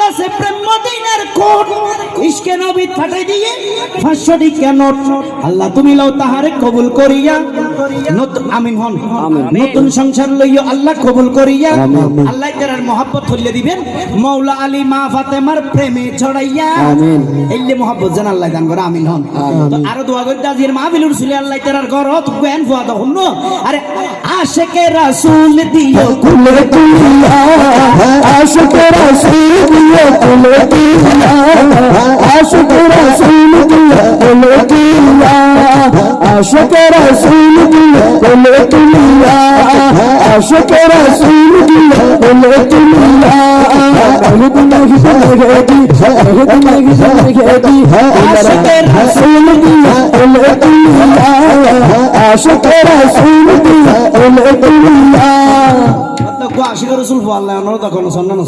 কাছে প্রেম মদিনার কোট ইশকে নবী ফাটাই দিয়ে 500 টাকা নোট আল্লাহ তুমি লও তাহারে কবুল করিয়া নতুন আমিন হন নতুন সংসার লইও আল্লাহ কবুল করিয়া আল্লাহ তার মহব্বত হইলে দিবেন মাওলা আলী মা ফাতেমার প্রেমে ছড়াইয়া আমিন এইলে মহব্বত জান আল্লাহ দান করে আমিন হন তো আরো দোয়া করি দাজির মাহফিলুর ছিল আল্লাহ তার ঘর তো কোন ফুয়া দাও হুনো আরে আশিকে রাসূল দিও কুলে তুলিয়া আশিকে রাসূল দিও কুলে তুলিয়া আশিকে রাসূল দিও কুলে তুলিয়া আশিকে রাসূল দিও কুলে তুলিয়া আশিকে রাসূল দিও কুলে তুলিয়া বহুত নাহি সনগেতি বহুত নাহি সনগেতি আশিকে রাসূল দিও কুলে তুলিয়া আশিকে রাসূল দিও কুলে তুলিয়া তো আশিকে রাসূল আল্লাহ নর তখন সন্নান